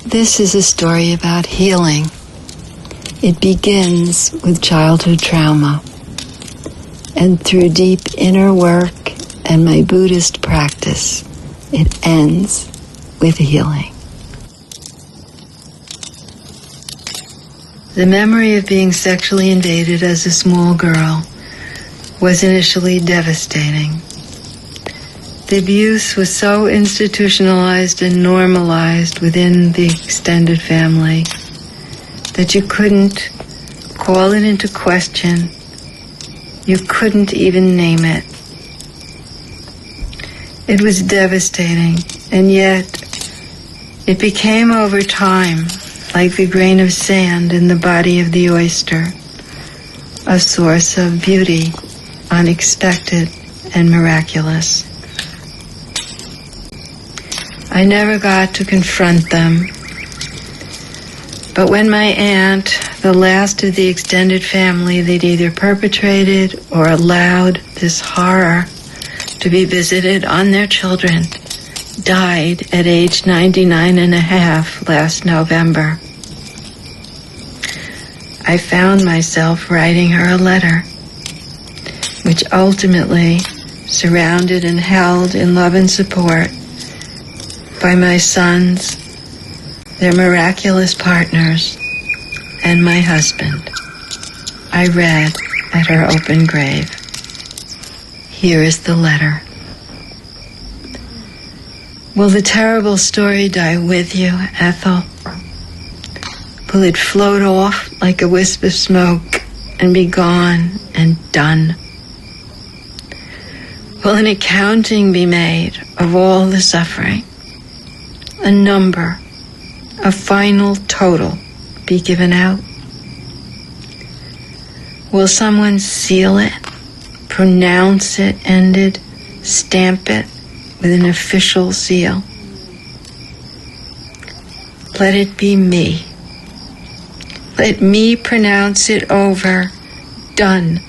This is a story about healing. It begins with childhood trauma, and through deep inner work and my Buddhist practice, it ends with healing. The memory of being sexually invaded as a small girl was initially devastating. The abuse was so institutionalized and normalized within the extended family that you couldn't call it into question. You couldn't even name it. It was devastating, and yet it became over time, like the grain of sand in the body of the oyster, a source of beauty, unexpected and miraculous. I never got to confront them, but when my aunt, the last of the extended family that either perpetrated or allowed this horror to be visited on their children, died at age 99 and a half last November, I found myself writing her a letter, which ultimately, surrounded and held in love and support by my sons, their miraculous partners, and my husband, I read at her open grave. Here is the letter. Will the terrible story die with you, Ethel? Will it float off like a wisp of smoke and be gone and done? Will an accounting be made of all the suffering? A number, a final total be given out? Will someone seal it, pronounce it ended, stamp it with an official seal? Let it be me. Let me pronounce it over, done.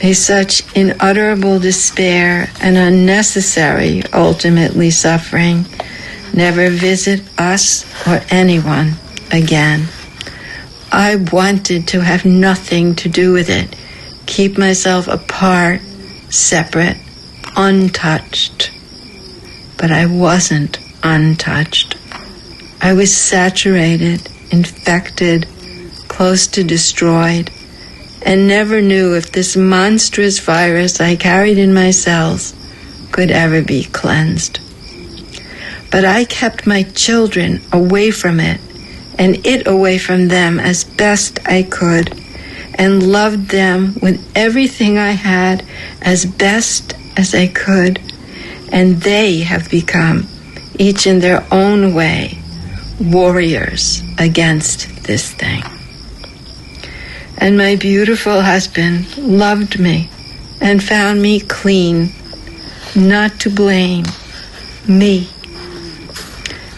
May such unutterable despair and unnecessary, ultimately suffering, never visit us or anyone again. I wanted to have nothing to do with it, keep myself apart, separate, untouched. But I wasn't untouched. I was saturated, infected, close to destroyed, and never knew if this monstrous virus I carried in my cells could ever be cleansed. But I kept my children away from it, and it away from them as best I could, and loved them with everything I had as best as I could, and they have become, each in their own way, warriors against this thing. And my beautiful husband loved me and found me clean, not to blame, me.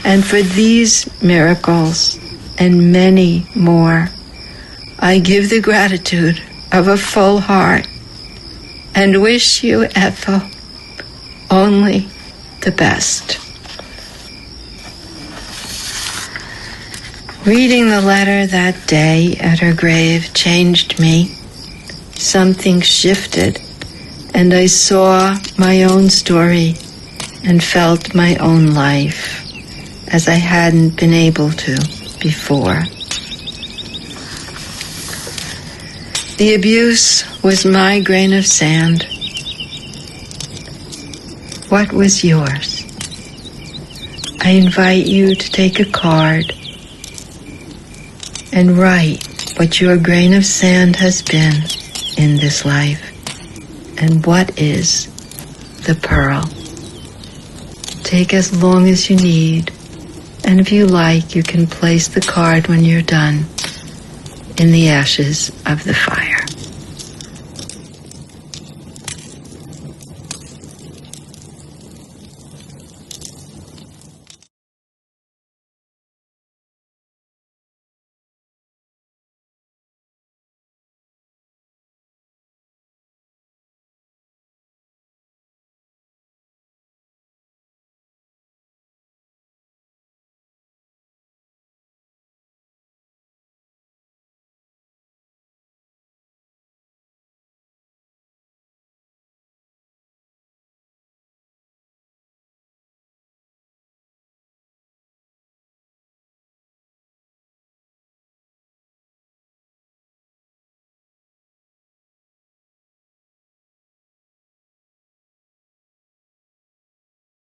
And for these miracles and many more, I give the gratitude of a full heart and wish you, Ethel, only the best. Reading the letter that day at her grave changed me. Something shifted, and I saw my own story and felt my own life as I hadn't been able to before. The abuse was my grain of sand. What was yours? I invite you to take a card and write what your grain of sand has been in this life, and what is the pearl. Take as long as you need, and if you like, you can place the card when you're done in the ashes of the fire.